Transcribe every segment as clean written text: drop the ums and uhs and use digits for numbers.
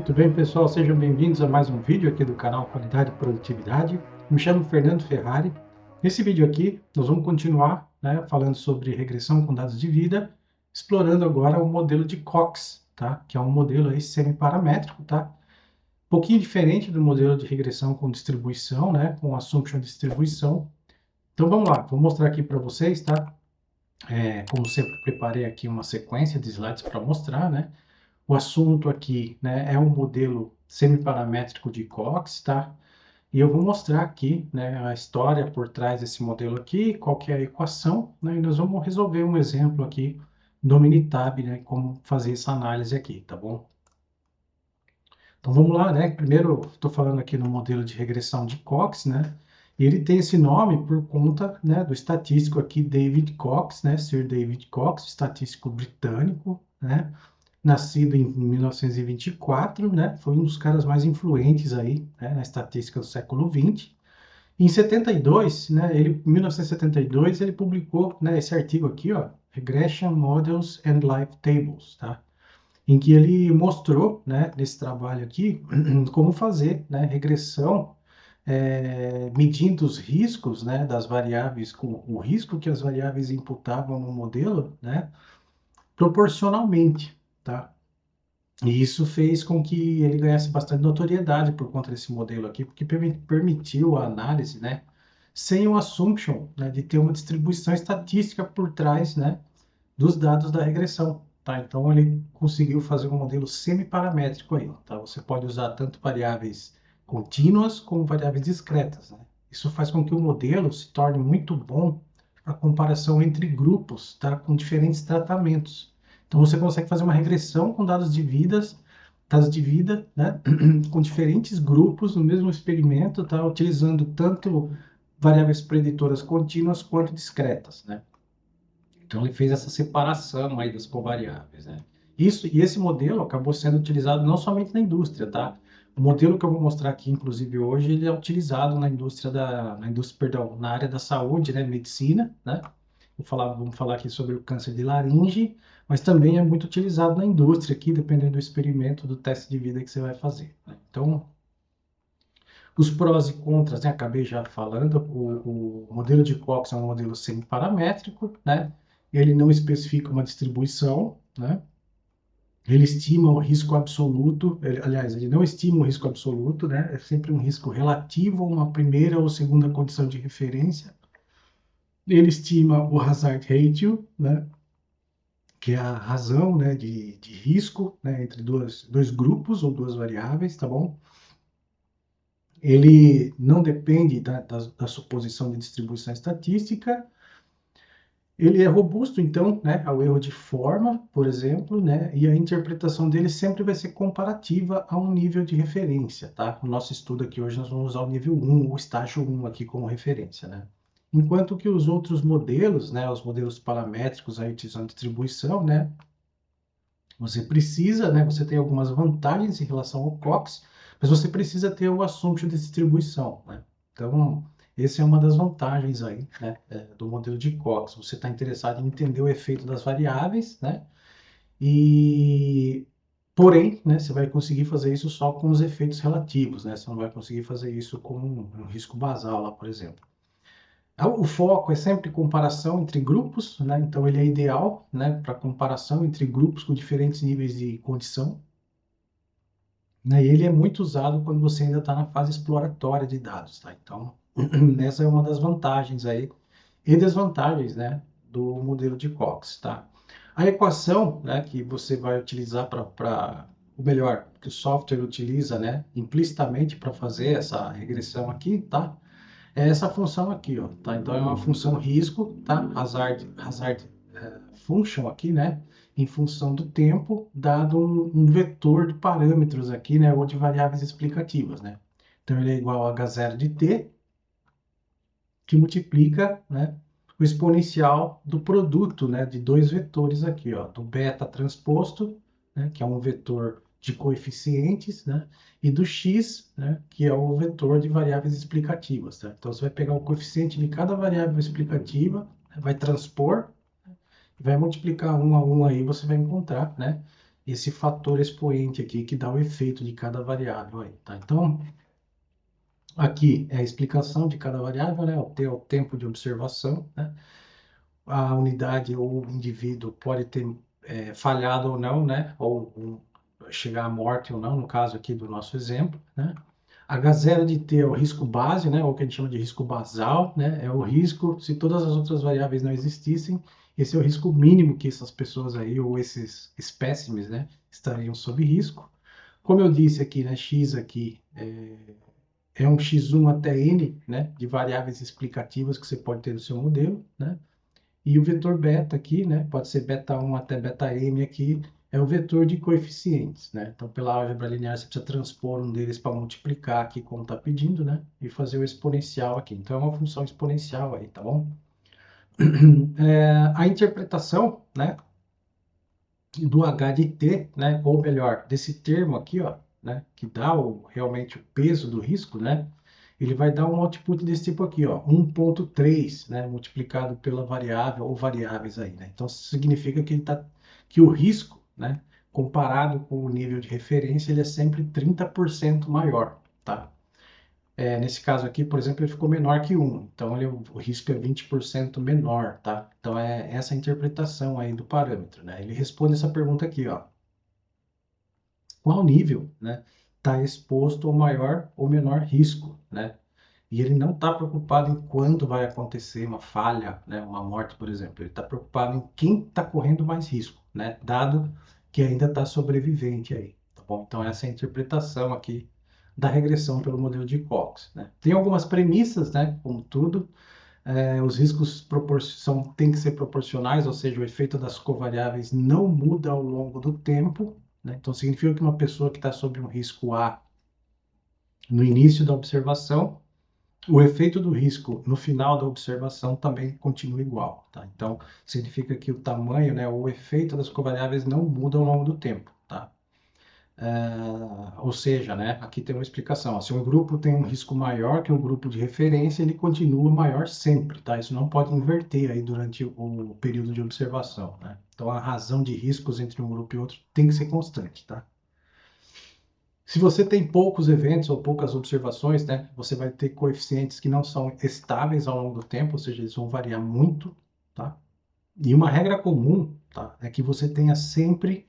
Muito bem, pessoal, sejam bem-vindos a mais um vídeo aqui do canal Qualidade e Produtividade. Me chamo Fernando Ferrari. Nesse vídeo aqui, nós vamos continuar, falando sobre regressão com dados de vida, explorando agora o modelo de Cox, tá? Que é um modelo aí semiparamétrico, tá? Um pouquinho diferente do modelo de regressão com distribuição, né? Com assumption de distribuição. Então vamos lá, vou mostrar aqui para vocês, tá? Como sempre, preparei aqui uma sequência de slides para mostrar, né? O assunto aqui, né, é um modelo semiparamétrico de Cox, tá? E eu vou mostrar aqui, né, a história por trás desse modelo aqui, qual que é a equação, né? E nós vamos resolver um exemplo aqui no Minitab, né, como fazer essa análise aqui, tá bom? Então vamos lá, né? Primeiro, estou falando aqui no modelo de regressão de Cox, né? E ele tem esse nome por conta, né, do estatístico aqui David Cox, né? Sir David Cox, estatístico britânico, né? Nascido em 1924, né? Foi um dos caras mais influentes aí, né, na estatística do século XX. Em 72, né, em 1972, ele publicou, né, esse artigo aqui, ó, Regression Models and Life Tables, tá? Em que ele mostrou, né, nesse trabalho aqui, como fazer, né, regressão, medindo os riscos, né, das variáveis, com o risco que as variáveis imputavam no modelo, né, proporcionalmente, tá? E isso fez com que ele ganhasse bastante notoriedade por conta desse modelo aqui, porque permitiu a análise, né, sem o assumption, né, de ter uma distribuição estatística por trás, né, dos dados da regressão, tá? Então ele conseguiu fazer um modelo semiparamétrico aí, tá? Você pode usar tanto variáveis contínuas como variáveis discretas, né? Isso faz com que o modelo se torne muito bom para comparação entre grupos, tá? Com diferentes tratamentos. Então você consegue fazer uma regressão com dados de vida, né? Com diferentes grupos no mesmo experimento, tá? Utilizando tanto variáveis preditoras contínuas quanto discretas, né? Então ele fez essa separação aí das covariáveis, né? E esse modelo acabou sendo utilizado não somente na indústria, tá? O modelo que eu vou mostrar aqui, inclusive hoje, ele é utilizado na área da saúde, né, medicina, né? Vamos falar aqui sobre o câncer de laringe, mas também é muito utilizado na indústria aqui, dependendo do experimento, do teste de vida que você vai fazer, né? Então, os prós e contras, né? Acabei já falando, o modelo de Cox é um modelo semiparamétrico, né? Ele não especifica uma distribuição, né? Ele estima o risco absoluto, aliás, ele não estima o risco absoluto, né? É sempre um risco relativo a uma primeira ou segunda condição de referência. Ele estima o hazard ratio, né? Que é a razão, né, de risco, né, entre dois grupos ou duas variáveis, tá bom? Ele não depende da suposição de distribuição estatística. Ele é robusto, então, né, ao erro de forma, por exemplo, né, e a interpretação dele sempre vai ser comparativa a um nível de referência, tá? No nosso estudo aqui hoje nós vamos usar o nível 1, o estágio 1 aqui como referência, né? Enquanto que os outros modelos, né, os modelos paramétricos aí utilizando distribuição, né, você precisa, né, você tem algumas vantagens em relação ao Cox, mas você precisa ter o assumption de distribuição, né? Então, essa é uma das vantagens aí, né, do modelo de Cox. Você está interessado em entender o efeito das variáveis, né? E, porém, né, você vai conseguir fazer isso só com os efeitos relativos, né? Você não vai conseguir fazer isso com um risco basal lá, por exemplo. O foco é sempre comparação entre grupos, né? Então ele é ideal, né, para comparação entre grupos com diferentes níveis de condição, né? E ele é muito usado quando você ainda está na fase exploratória de dados, tá? Então essa é uma das vantagens aí e desvantagens, né, do modelo de Cox, tá? A equação, né, que você vai utilizar ou melhor, que o software utiliza, né, implicitamente para fazer essa regressão aqui, tá? É essa função aqui, ó, tá? Então é uma função risco, tá? Hazard function aqui, né? Em função do tempo, dado um vetor de parâmetros aqui, né? Ou de variáveis explicativas, né? Então ele é igual a h0 de t, que multiplica, né, o exponencial do produto, né, de dois vetores aqui, ó, do beta transposto, né, que é um vetor de coeficientes, né, e do x, né, que é o vetor de variáveis explicativas, tá? Então você vai pegar o coeficiente de cada variável explicativa, vai transpor, vai multiplicar um a um aí, você vai encontrar, né, esse fator expoente aqui que dá o efeito de cada variável aí, tá? Então, aqui é a explicação de cada variável, né? O tempo de observação, né? A unidade ou o indivíduo pode ter falhado ou não, né? Ou chegar à morte ou não, no caso aqui do nosso exemplo, né? H0 de T é o risco base, né? Ou o que a gente chama de risco basal, né? É o risco, se todas as outras variáveis não existissem, esse é o risco mínimo que essas pessoas aí, ou esses espécimes, né? Estariam sob risco. Como eu disse aqui, né? X aqui é um x1 até n, né? De variáveis explicativas que você pode ter no seu modelo, né? E o vetor beta aqui, né, pode ser beta 1 até beta m aqui, é o vetor de coeficientes, né? Então, pela álgebra linear, você precisa transpor um deles para multiplicar aqui, como está pedindo, né? E fazer o exponencial aqui. Então, é uma função exponencial aí, tá bom? A interpretação, né, do h de t, né, ou melhor, desse termo aqui, ó, né, que dá realmente o peso do risco, né? Ele vai dar um output desse tipo aqui, ó, 1,3, né, multiplicado pela variável ou variáveis aí, né? Então, isso significa que o risco, né, comparado com o nível de referência, ele é sempre 30% maior, tá? Nesse caso aqui, por exemplo, ele ficou menor que 1, então o risco é 20% menor, tá? Então, é essa a interpretação aí do parâmetro, né? Ele responde essa pergunta aqui, ó. Qual nível, né, está exposto ao maior ou menor risco, né? E ele não está preocupado em quando vai acontecer uma falha, né, uma morte, por exemplo. Ele está preocupado em quem está correndo mais risco, né, dado que ainda está sobrevivente aí, tá bom? Então, essa é a interpretação aqui da regressão pelo modelo de Cox, né? Tem algumas premissas, né, como tudo. Os riscos têm que ser proporcionais, ou seja, o efeito das covariáveis não muda ao longo do tempo, né? Então, significa que uma pessoa que está sob um risco A no início da observação, o efeito do risco no final da observação também continua igual, tá? Então, significa que o tamanho, né, o efeito das covariáveis não muda ao longo do tempo, tá? Ou seja, né, aqui tem uma explicação. Ó, se um grupo tem um risco maior que o grupo de referência, ele continua maior sempre, tá? Isso não pode inverter aí durante o período de observação, né? Então, a razão de riscos entre um grupo e outro tem que ser constante, tá? Se você tem poucos eventos ou poucas observações, né, você vai ter coeficientes que não são estáveis ao longo do tempo, ou seja, eles vão variar muito, tá? E uma regra comum, tá, é que você tenha sempre,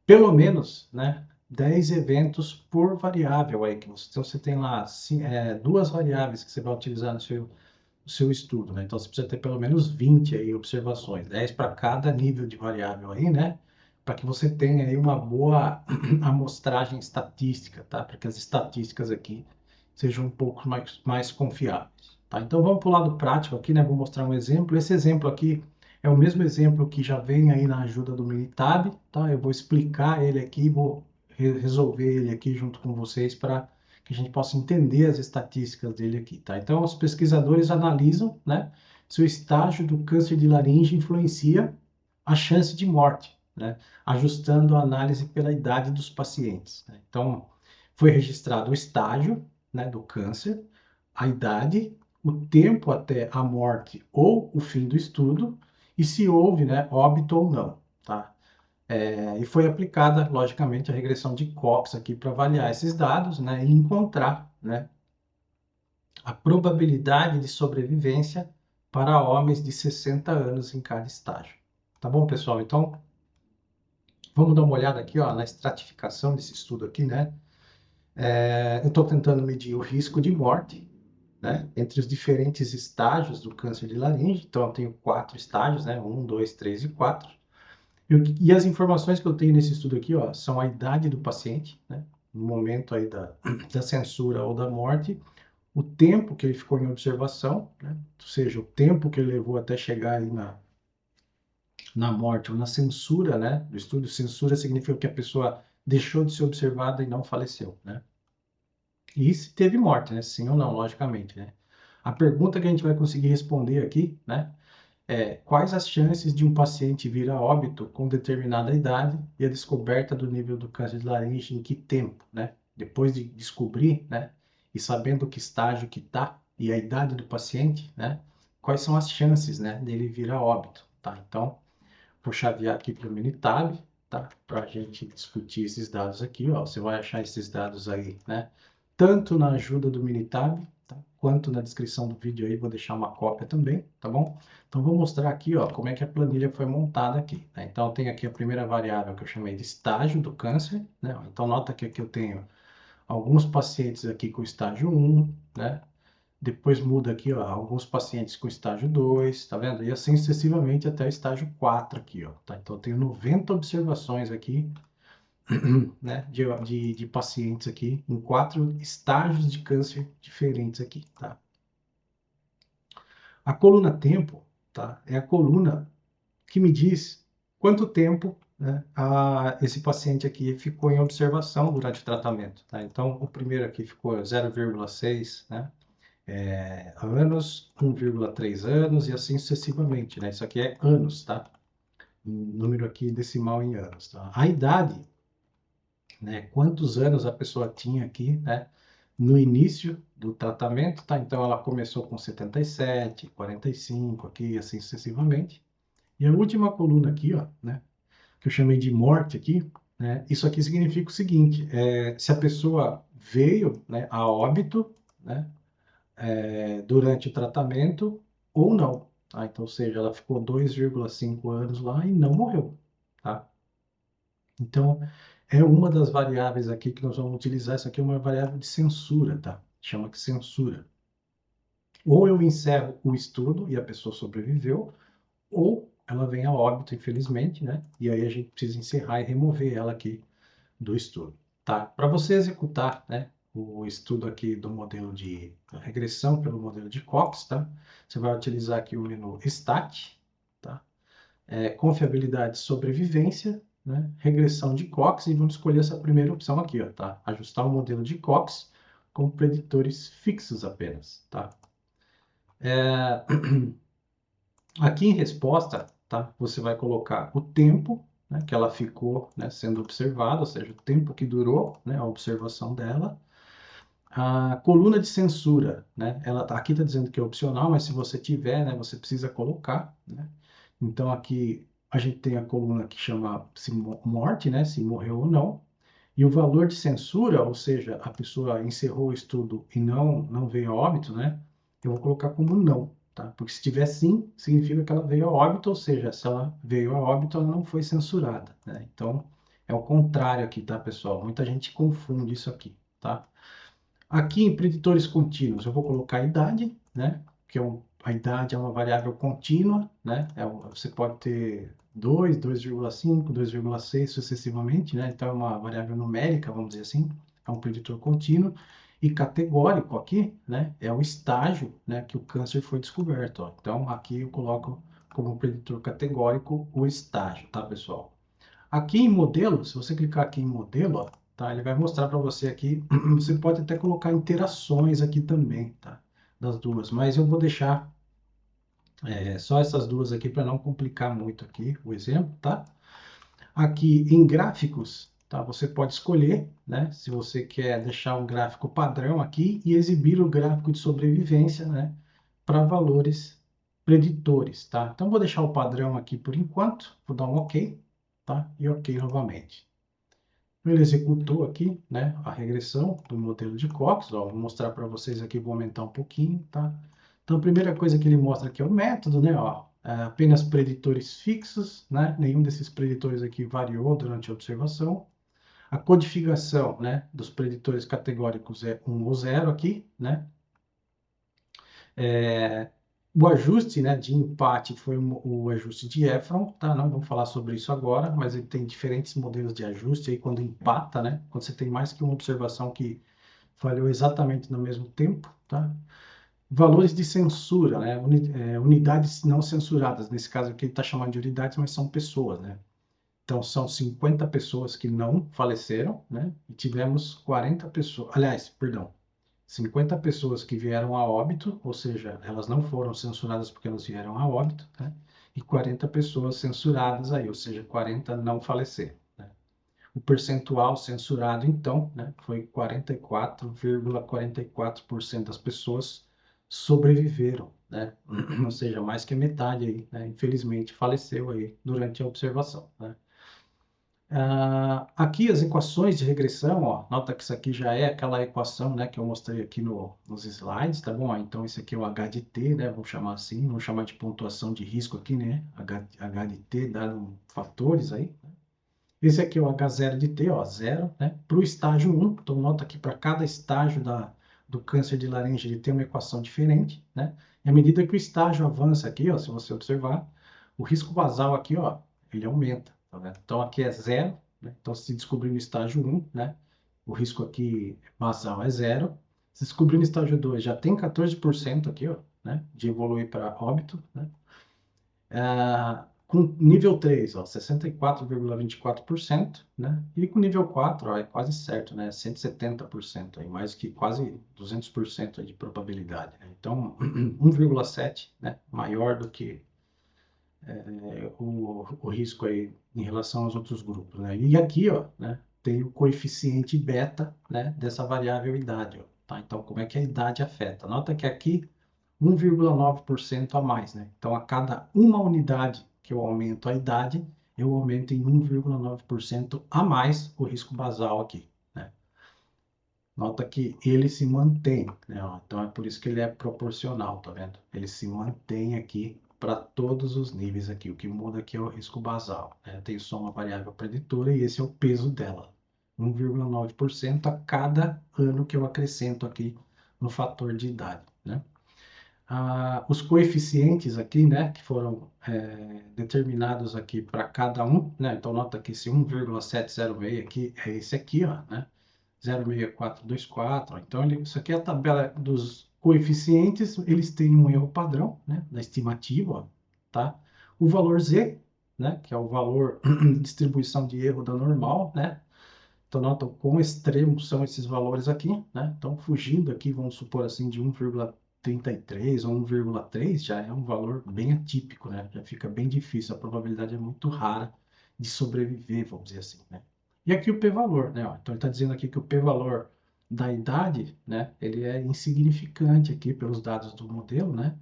pelo menos, né, 10 eventos por variável aí, então você tem lá duas variáveis que você vai utilizar no seu estudo, né? Então você precisa ter pelo menos 20 aí observações, 10 para cada nível de variável aí, né? Para que você tenha aí uma boa amostragem estatística, tá? Para que as estatísticas aqui sejam um pouco mais confiáveis, tá? Então vamos para o lado prático aqui, né? Vou mostrar um exemplo. Esse exemplo aqui é o mesmo exemplo que já vem aí na ajuda do Minitab, tá? Eu vou explicar ele aqui, vou resolver ele aqui junto com vocês para que a gente possa entender as estatísticas dele aqui, tá? Então, os pesquisadores analisam, né, se o estágio do câncer de laringe influencia a chance de morte, né, ajustando a análise pela idade dos pacientes, né? Então, foi registrado o estágio, né, do câncer, a idade, o tempo até a morte ou o fim do estudo e se houve, né, óbito ou não, tá? E foi aplicada, logicamente, a regressão de Cox aqui para avaliar esses dados, né, e encontrar, né, a probabilidade de sobrevivência para homens de 60 anos em cada estágio. Tá bom, pessoal? Então, vamos dar uma olhada aqui, ó, na estratificação desse estudo aqui, né? Eu estou tentando medir o risco de morte, né, entre os diferentes estágios do câncer de laringe. Então, eu tenho 4 estágios, né? 1, 2, 3 e 4. E as informações que eu tenho nesse estudo aqui, ó, são a idade do paciente, né, no momento aí da censura ou da morte, o tempo que ele ficou em observação, né, ou seja, o tempo que ele levou até chegar aí na morte ou na censura, né, do estudo. Censura significa que a pessoa deixou de ser observada e não faleceu, né? E se teve morte, né, sim ou não, logicamente, né? A pergunta que a gente vai conseguir responder aqui, né, quais as chances de um paciente vir a óbito com determinada idade e a descoberta do nível do câncer de laringe em que tempo, né? Depois de descobrir, né? E sabendo que estágio que está e a idade do paciente, né? Quais são as chances, né? Dele vir a óbito, tá? Então, vou chavear aqui para o Minitab, tá? Para a gente discutir esses dados aqui, ó. Você vai achar esses dados aí, né? Tanto na ajuda do Minitab, tá? Quanto na descrição do vídeo aí, vou deixar uma cópia também, tá bom? Então, vou mostrar aqui, ó, como é que a planilha foi montada aqui, né? Então, tem aqui a primeira variável que eu chamei de estágio do câncer, né? Então, nota que aqui eu tenho alguns pacientes aqui com estágio 1, né? Depois muda aqui, ó, alguns pacientes com estágio 2, tá vendo? E assim sucessivamente até o estágio 4 aqui, ó, tá? Então, eu tenho 90 observações aqui, né, de pacientes aqui em 4 estágios de câncer diferentes aqui, tá? A coluna tempo, tá? É a coluna que me diz quanto tempo, né, esse paciente aqui ficou em observação durante o tratamento, tá? Então, o primeiro aqui ficou 0,6, né? Anos, 1,3 anos e assim sucessivamente, né? Isso aqui é anos, tá? Número aqui decimal em anos, tá? A idade, né? Quantos anos a pessoa tinha aqui, né? No início do tratamento, tá? Então, ela começou com 77, 45 aqui, assim sucessivamente. E a última coluna aqui, ó, né? Que eu chamei de morte aqui, né? Isso aqui significa o seguinte, se a pessoa veio, né, a óbito, né? Durante o tratamento ou não, tá? Então, ou seja, ela ficou 2,5 anos lá e não morreu, tá? Então, é uma das variáveis aqui que nós vamos utilizar. Isso aqui é uma variável de censura, tá? Chama de censura. Ou eu encerro o estudo e a pessoa sobreviveu, ou ela vem a óbito, infelizmente, né? E aí a gente precisa encerrar e remover ela aqui do estudo, tá? Para você executar, né, o estudo aqui do modelo de regressão pelo modelo de Cox, tá? Você vai utilizar aqui o menu Stat, tá? Confiabilidade e sobrevivência, né? Regressão de Cox e vamos escolher essa primeira opção aqui, ó, tá? Ajustar o modelo de Cox com preditores fixos apenas, tá? Aqui em resposta, tá? Você vai colocar o tempo, né, que ela ficou, né, sendo observada, ou seja, o tempo que durou, né, a observação dela. A coluna de censura, né? Aqui está dizendo que é opcional, mas se você tiver, né, você precisa colocar, né? Então aqui a gente tem a coluna que chama se morte, né, se morreu ou não, e o valor de censura, ou seja, a pessoa encerrou o estudo e não veio a óbito, né? Eu vou colocar como não, tá? Porque se tiver sim, significa que ela veio a óbito, ou seja, se ela veio a óbito, ela não foi censurada, né? Então é o contrário aqui, tá, pessoal? Muita gente confunde isso aqui, tá? Aqui em preditores contínuos, eu vou colocar a idade, né? Que a idade é uma variável contínua, né? Você pode ter 2, 2,5, 2,6 sucessivamente, né? Então é uma variável numérica, vamos dizer assim, é um preditor contínuo. E categórico aqui, né? É o estágio, né? Que o câncer foi descoberto, ó. Então aqui eu coloco como preditor categórico o estágio, tá, pessoal? Aqui em modelo, se você clicar aqui em modelo, ó, tá? Ele vai mostrar para você aqui. Você pode até colocar interações aqui também, tá? Das duas, mas eu vou deixar só essas duas aqui para não complicar muito aqui o exemplo, tá? Aqui em gráficos, tá? Você pode escolher, né? Se você quer deixar um gráfico padrão aqui e exibir o gráfico de sobrevivência, né? Para valores preditores, tá? Então vou deixar o padrão aqui por enquanto, vou dar um OK, tá? E OK novamente. Ele executou aqui, né, a regressão do modelo de Cox. Ó, vou mostrar para vocês aqui, vou aumentar um pouquinho, tá? Então, a primeira coisa que ele mostra aqui é o método, né? Ó, apenas preditores fixos, né? Nenhum desses preditores aqui variou durante a observação. A codificação, né, dos preditores categóricos é 1 ou 0 aqui, né? O ajuste, né, de empate foi o ajuste de Efron, tá? Não vamos falar sobre isso agora, mas ele tem diferentes modelos de ajuste aí quando empata, né? Quando você tem mais que uma observação que falhou exatamente no mesmo tempo, tá? Valores de censura, né? Unidades não censuradas. Nesse caso aqui ele está chamando de unidades, mas são pessoas, né? Então são 50 pessoas que não faleceram, né? E tivemos 40 pessoas, aliás, perdão, 50 pessoas que vieram a óbito, ou seja, elas não foram censuradas porque elas vieram a óbito, né? E 40 pessoas censuradas aí, ou seja, 40 não faleceram, né? O percentual censurado, então, né, foi 44,44% das pessoas sobreviveram, né? Ou seja, mais que a metade aí, né, infelizmente, faleceu aí durante a observação, né? Aqui as equações de regressão, ó, nota que isso aqui já é aquela equação, né, que eu mostrei aqui nos slides, tá bom? Então, esse aqui é o H de t, né, vamos chamar assim, vamos chamar de pontuação de risco aqui, né, H de t, dado fatores aí. Esse aqui é o H0 de t, ó, 0, né, para o estágio 1, então nota que para cada estágio do câncer de laringe ele tem uma equação diferente, né, e à medida que o estágio avança aqui, ó, se você observar, o risco basal aqui, ó, ele aumenta, tá vendo? Então aqui é 0, né, então se descobrir no estágio 1, né, o risco aqui basal é 0, se descobrir no estágio 2 já tem 14% aqui, ó, né, de evoluir para óbito, né, com nível 3, ó, 64,24%, né? E com nível 4, ó, é quase certo, né? 170%, aí, mais que quase 200% de probabilidade, né? Então, 1,7, né? Maior do que o risco aí em relação aos outros grupos, né? E aqui, ó, né? Tem o coeficiente beta, né? Dessa variável idade, ó, tá? Então, como é que a idade afeta? Nota que aqui 1,9% a mais, né? Então, a cada uma unidade que eu aumento a idade, eu aumento em 1,9% a mais o risco basal aqui, né? Nota que ele se mantém, né? Então, é por isso que ele é proporcional, tá vendo? Ele se mantém aqui para todos os níveis aqui. O que muda aqui é o risco basal, né? Tem só uma variável preditora e esse é o peso dela. 1,9% a cada ano que eu acrescento aqui no fator de idade, né? Os coeficientes aqui, né, que foram determinados aqui para cada um, né, então nota que esse 1,706 aqui é esse aqui, ó, né, 0,6424, então isso aqui é a tabela dos coeficientes, eles têm um erro padrão, né, da estimativa, ó, tá? O valor Z, né, que é o valor de distribuição de erro da normal, né, então nota o quão extremos são esses valores aqui, né? Então, fugindo aqui, vamos supor assim, de 1,33 ou 1,3, já é um valor bem atípico, né? Já fica bem difícil, a probabilidade é muito rara de sobreviver, vamos dizer assim, né? E aqui o p-valor, né? Então, ele está dizendo aqui que o p-valor da idade, né? Ele é insignificante aqui pelos dados do modelo, né?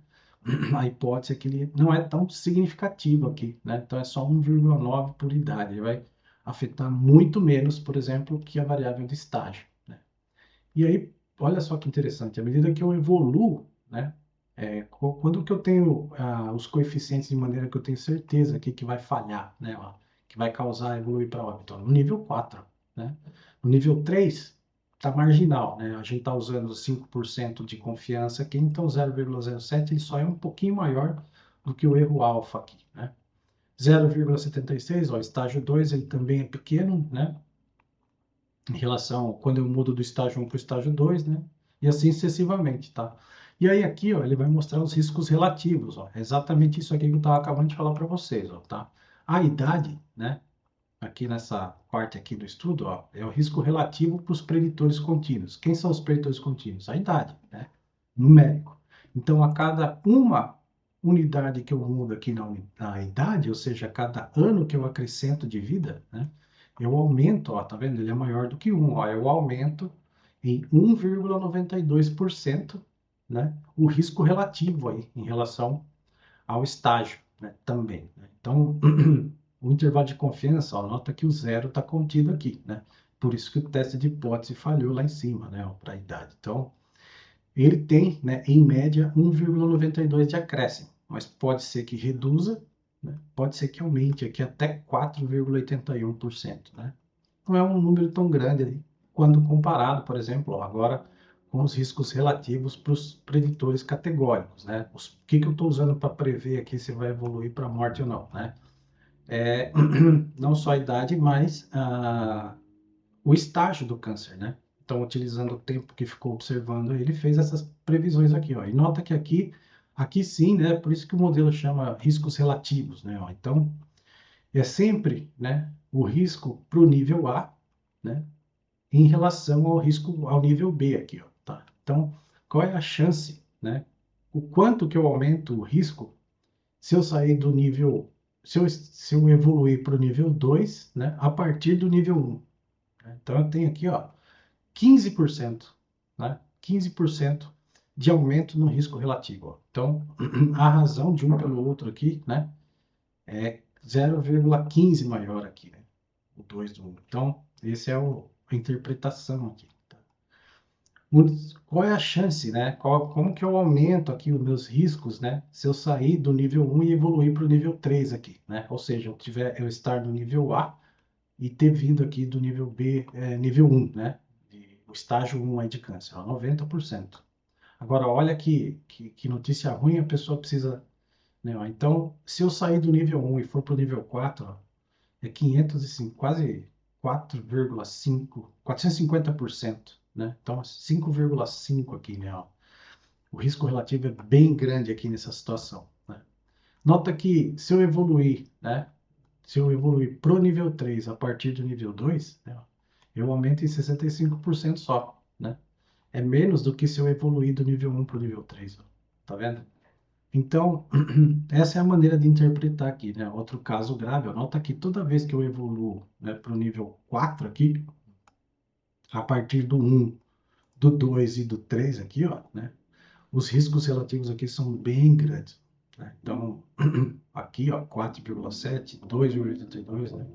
A hipótese é que ele não é tão significativo aqui, né? Então, é só 1,9 por idade. Ele vai afetar muito menos, por exemplo, que a variável de estágio, né? E aí, olha só que interessante, à medida que eu evoluo, né? Quando que eu tenho os coeficientes de maneira que eu tenho certeza que vai falhar, né? Ó, que vai causar evoluir para óbito? No nível 4, né? No nível 3, está marginal, né? A gente está usando 5% de confiança aqui, então 0,07 ele só é um pouquinho maior do que o erro alfa aqui, né? 0,76, ó, estágio 2, ele também é pequeno, né? Em relação quando eu mudo do estágio 1 para o estágio 2, né? E assim sucessivamente, tá? E aí aqui, ó, ele vai mostrar os riscos relativos, ó. É exatamente isso aqui que eu estava acabando de falar para vocês, ó, tá? A idade, né? Aqui nessa parte aqui do estudo, ó, é o risco relativo para os preditores contínuos. Quem são os preditores contínuos? A idade, né? Numérico. Então, a cada uma unidade que eu mudo aqui na idade, ou seja, a cada ano que eu acrescento de vida, né? Eu aumento, ó, tá vendo? Ele é maior do que 1, ó, eu aumento em 1,92%, né? O risco relativo aí em relação ao estágio, né? Também, né? Então, o intervalo de confiança, ó, nota que o zero está contido aqui, né? Por isso que o teste de hipótese falhou lá em cima, né? Para a idade. Então, ele tem, né, em média, 1,92 de acréscimo, mas pode ser que reduza, né? Pode ser que aumente aqui até 4,81%, né? Não é um número tão grande ali, quando comparado, por exemplo, ó, agora com os riscos relativos para os preditores categóricos, né? O que eu estou usando para prever aqui se vai evoluir para a morte ou não, né? Não só a idade, mas o estágio do câncer, né? Então, utilizando o tempo que ficou observando, ele fez essas previsões aqui, ó. E nota que aqui sim, né? Por isso que o modelo chama riscos relativos, né? Ó. Então, é sempre, né? O risco para o nível A, né? Em relação ao risco ao nível B aqui, ó, tá? Então, qual é a chance, né? O quanto que eu aumento o risco se eu sair do nível, se eu evoluir para o nível 2, né? A partir do nível 1. Então, eu tenho aqui, ó, 15%, né? 15% de aumento no risco relativo. Ó. Então, a razão de um pelo outro aqui, né? É 0,15 maior aqui, né? o 2 do 1. Então, esse é a interpretação aqui. Tá? Qual é a chance, né? Como que eu aumento aqui os meus riscos, né? Se eu sair do nível 1 e evoluir para o nível 3 aqui, né? Ou seja, eu estar no nível A e ter vindo aqui do nível B, nível 1, né? O estágio 1 aí de câncer, ó, 90%. Agora, olha que notícia ruim a pessoa precisa, né? Ó, então, se eu sair do nível 1 e for para o nível 4, ó, é 505, quase 4,5, 450%, né? Então, 5,5 aqui, né? Ó. O risco relativo é bem grande aqui nessa situação, né? Nota que se eu evoluir, né? Se eu evoluir para o nível 3 a partir do nível 2, né, eu aumento em 65% só, né? É menos do que se eu evoluir do nível 1 para o nível 3, ó. Tá vendo? Então, essa é a maneira de interpretar aqui, né? Outro caso grave, ó, nota que toda vez que eu evoluo, né, para o nível 4 aqui, a partir do 1, do 2 e do 3 aqui, ó, né? Os riscos relativos aqui são bem grandes, né? Então, aqui, ó, 4,7, 2,82, né?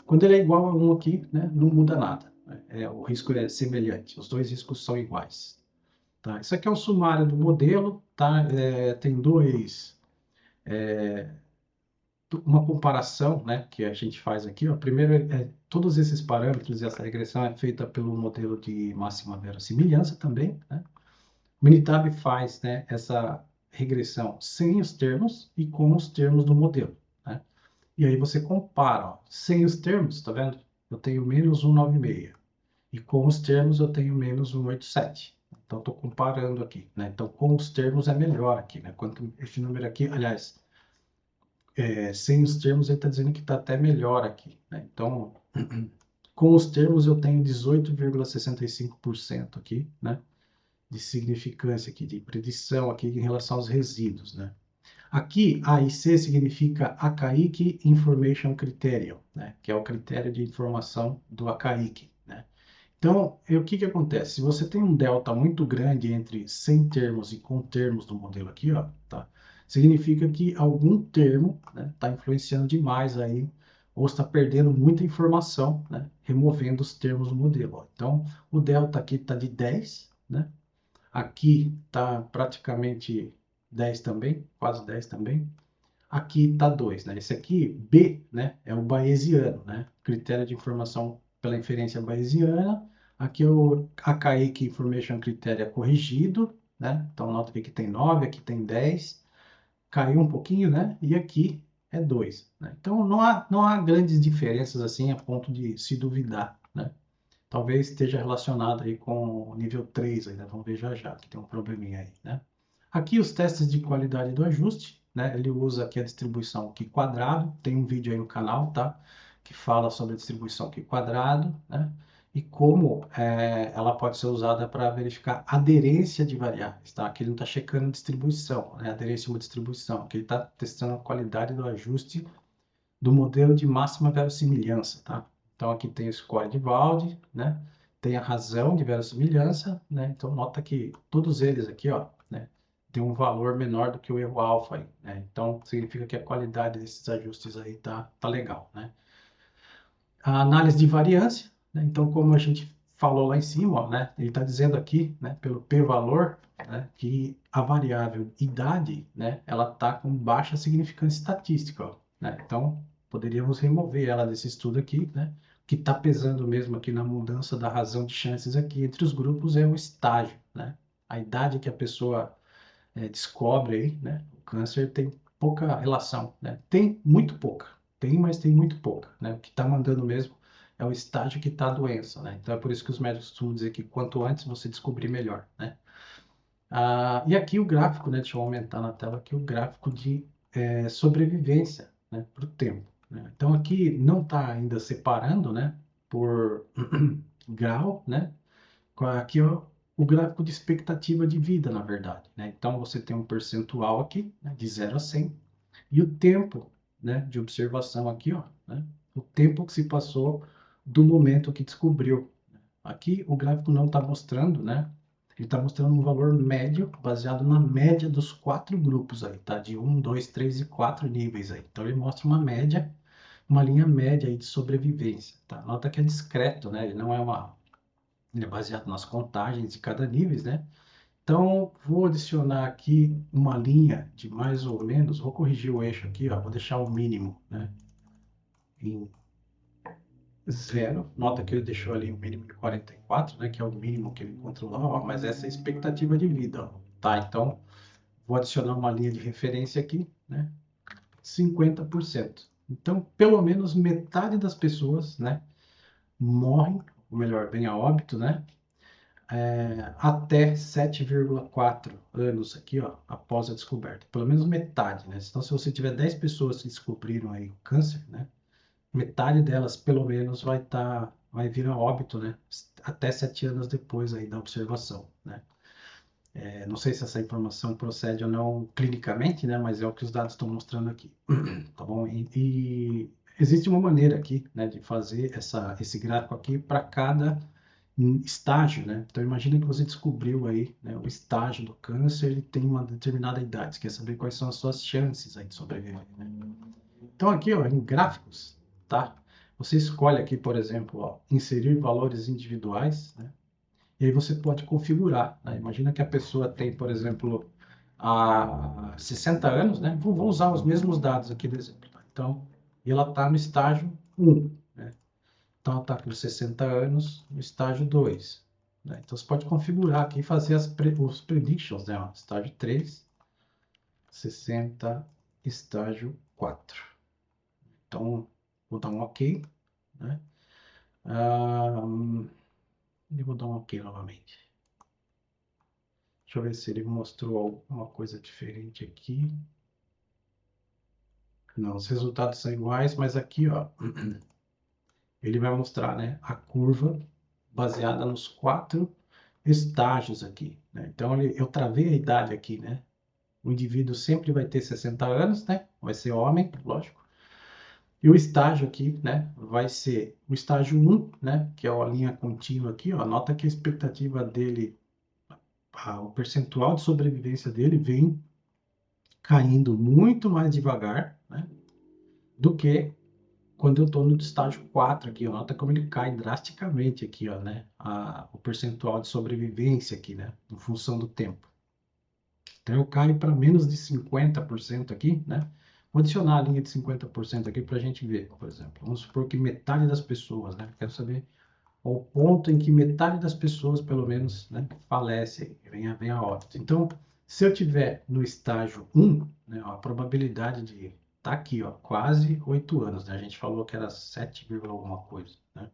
Quando ele é igual a 1 aqui, né, não muda nada, né? O risco é semelhante, os dois riscos são iguais. Tá? Isso aqui é o sumário do modelo, tá? Tem uma comparação, né, que a gente faz aqui. Ó. Primeiro, todos esses parâmetros e essa regressão é feita pelo modelo de máxima verossimilhança também, né? O Minitab faz, né, essa regressão sem os termos e com os termos do modelo, né? E aí você compara, ó, sem os termos, tá vendo? Eu tenho menos 196. E com os termos eu tenho menos 187. Então, estou comparando aqui, né? Então, com os termos é melhor aqui, né? Quanto esse número aqui, aliás, sem os termos ele está dizendo que está até melhor aqui, né? Então, com os termos eu tenho 18,65% aqui, né? De significância aqui, de predição aqui em relação aos resíduos, né? Aqui, AIC significa Archaic Information Criterion, né? Que é o critério de informação do Archaic, né? Então, o que que acontece? Se você tem um delta muito grande entre sem termos e com termos do modelo aqui, ó, tá? Significa que algum termo, né, está influenciando demais aí, ou está perdendo muita informação, né, removendo os termos do modelo. Ó. Então, o delta aqui está de 10, né? Aqui está praticamente 10 também, quase 10 também. Aqui está 2, né? Esse aqui, B, né, é o bayesiano, né? Critério de informação pela inferência bayesiana. Aqui é o Archaic Information Criteria corrigido, né? Então, nota aqui que tem 9, aqui tem 10. Caiu um pouquinho, né? E aqui é 2, né? Então, não há grandes diferenças assim a ponto de se duvidar, né? Talvez esteja relacionado aí com o nível 3, aí, né? Vamos ver já já, que tem um probleminha aí, né? Aqui os testes de qualidade do ajuste, né? Ele usa aqui a distribuição Q quadrado, tem um vídeo aí no canal, tá? Que fala sobre a distribuição Q quadrado, né? E como ela pode ser usada para verificar aderência de variáveis, tá? Aqui ele não está checando distribuição, né? Aderência a uma distribuição, aqui ele está testando a qualidade do ajuste do modelo de máxima verossimilhança, tá? Então aqui tem o score de Valde, né? Tem a razão de verossimilhança, né? Então nota que todos eles aqui, ó, né, tem um valor menor do que o erro alfa aí, né? Então significa que a qualidade desses ajustes aí tá legal, né? A análise de variância, né? Então como a gente falou lá em cima, ó, né? Ele está dizendo aqui, né, pelo p-valor, né, que a variável idade, né, ela está com baixa significância estatística, ó, né? Então poderíamos remover ela desse estudo aqui, né? O que está pesando mesmo aqui na mudança da razão de chances aqui entre os grupos é o estágio, né? A idade que a pessoa descobre aí, né? O câncer tem pouca relação, né? Tem muito pouca, mas tem muito pouca, né? O que está mandando mesmo é o estágio que está a doença, né? Então é por isso que os médicos costumam dizer que quanto antes você descobrir, melhor, né? E aqui o gráfico, né? Deixa eu aumentar na tela aqui o gráfico de sobrevivência, né? Para o tempo, né? Então aqui não está ainda separando, né? Por grau, né? Aqui ó, o gráfico de expectativa de vida, na verdade, né? Então você tem um percentual aqui, né? De 0 a 100 e o tempo, né? De observação aqui, ó, né? O tempo que se passou do momento que descobriu. Aqui o gráfico não está mostrando, né? Ele está mostrando um valor médio baseado na média dos 4 grupos aí, tá? De 1, 2, 3 e 4 níveis aí. Então ele mostra uma média uma linha média aí de sobrevivência, tá? Nota que é discreto, né? Ele não é ele é baseado nas contagens de cada nível, né? Então, vou adicionar aqui uma linha de mais ou menos, vou corrigir o eixo aqui, ó, vou deixar o mínimo, né, em zero. Nota que ele deixou ali o mínimo de 44, né, que é o mínimo que ele encontrou lá, ó, mas essa é a expectativa de vida, ó, tá? Então, vou adicionar uma linha de referência aqui, né, 50%. Então, pelo menos metade das pessoas, né, morrem, ou melhor, vem a óbito, né, até 7,4 anos aqui, ó, após a descoberta. Pelo menos metade, né? Então, se você tiver 10 pessoas que descobriram aí o câncer, né? Metade delas, pelo menos, vai vir a óbito, né? Até 7 anos depois aí da observação, né? Não sei se essa informação procede ou não clinicamente, né? Mas é o que os dados estão mostrando aqui, tá bom? E existe uma maneira aqui, né, de fazer esse gráfico aqui para cada estágio, né? Então imagina que você descobriu aí, né, o estágio do câncer e tem uma determinada idade, você quer saber quais são as suas chances aí de sobreviver, né? Então aqui, ó, em gráficos, tá? Você escolhe aqui, por exemplo, ó, inserir valores individuais, né? E aí você pode configurar, né? Imagina que a pessoa tem, por exemplo, 60 anos, né? Vou usar os mesmos dados aqui do exemplo, tá? Então, e ela está no estágio 1, né? Então, ela está com 60 anos no estágio 2, né? Então, você pode configurar aqui e fazer os predictions, né? Ó, estágio 3, 60, estágio 4. Então, vou dar um OK, né? E vou dar um OK novamente. Deixa eu ver se ele mostrou alguma coisa diferente aqui. Não, os resultados são iguais, mas aqui, ó, ele vai mostrar, né, a curva baseada nos 4 estágios aqui, né? Então, eu travei a idade aqui, né? O indivíduo sempre vai ter 60 anos, né? Vai ser homem, lógico. E o estágio aqui, né, vai ser o estágio 1, né, que é a linha contínua aqui, ó. Nota que a expectativa dele, o percentual de sobrevivência dele vem caindo muito mais devagar, né, do que quando eu estou no estágio 4 aqui, ó. Nota como ele cai drasticamente aqui, ó, né, o percentual de sobrevivência aqui, né, em função do tempo. Então eu caio para menos de 50% aqui, né? Vou adicionar a linha de 50% aqui para a gente ver, por exemplo. Vamos supor que metade das pessoas, né? Quero saber o ponto em que metade das pessoas, pelo menos, né, falece, vem a óbito. Então, se eu tiver no estágio 1, né, ó, a probabilidade de tá aqui, ó, quase 8 anos, né? A gente falou que era 7, alguma coisa, né?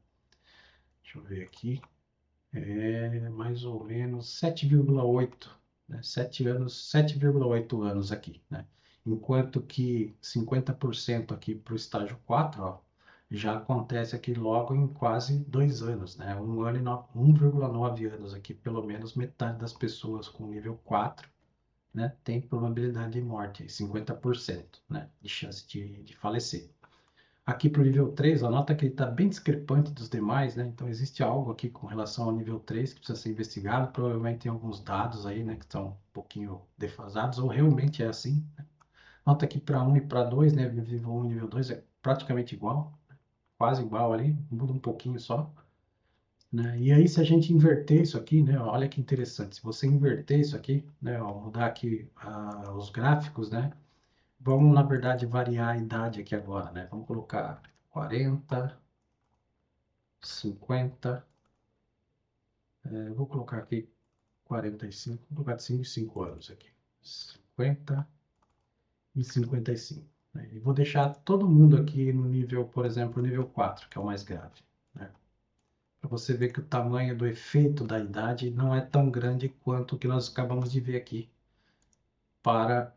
Deixa eu ver aqui. É mais ou menos 7,8, né? 7 anos, 7,8 anos aqui, né? Enquanto que 50% aqui para o estágio 4, ó, já acontece aqui logo em quase 2 anos, né? 1,9 anos aqui, pelo menos metade das pessoas com nível 4, né, tem probabilidade de morte, 50%, né, de chance de falecer. Aqui para o nível 3, a nota que ele está bem discrepante dos demais, né? Então existe algo aqui com relação ao nível 3 que precisa ser investigado. Provavelmente tem alguns dados aí, né, que estão um pouquinho defasados, ou realmente é assim, né? Nota que para 1 e para 2, né, nível 1 e nível 2 é praticamente igual, quase igual ali, muda um pouquinho só, né? E aí se a gente inverter isso aqui, né, olha que interessante, se você inverter isso aqui, né, ó, mudar aqui os gráficos, né, vamos, na verdade, variar a idade aqui agora, né? Vamos colocar 40, 50, vou colocar aqui 45, vou colocar 5 anos aqui. 50 e 55. Né? E vou deixar todo mundo aqui no nível, por exemplo, nível 4, que é o mais grave. Né? Para você ver que o tamanho do efeito da idade não é tão grande quanto o que nós acabamos de ver aqui para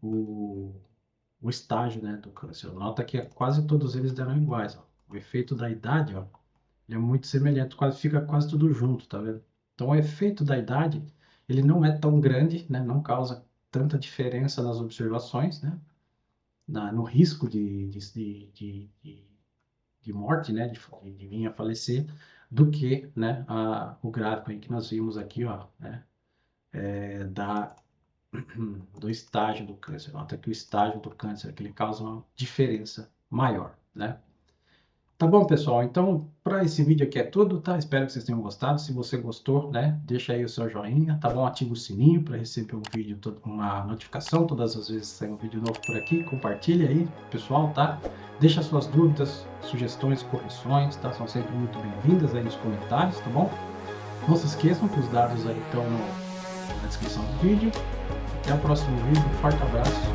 o, o estágio, né, do câncer. Nota que quase todos eles deram iguais. Ó. O efeito da idade, ó, ele é muito semelhante, fica quase tudo junto, tá vendo? Então, o efeito da idade, ele não é tão grande, né? Não causa tanta diferença nas observações, né? No risco de morte, né? De vir a falecer, do que, né? O gráfico aí que nós vimos aqui, ó, né? Do estágio do câncer. Nota que o estágio do câncer, que ele causa uma diferença maior, né? Tá bom, pessoal? Então, para esse vídeo aqui é tudo, tá? Espero que vocês tenham gostado. Se você gostou, né, deixa aí o seu joinha, tá bom? Ativa o sininho para receber um vídeo, uma notificação todas as vezes que sair um vídeo novo por aqui. Compartilha aí, pessoal, tá? Deixa suas dúvidas, sugestões, correções, tá? São sempre muito bem-vindas aí nos comentários, tá bom? Não se esqueçam que os dados aí estão na descrição do vídeo. Até o próximo vídeo. Um forte abraço.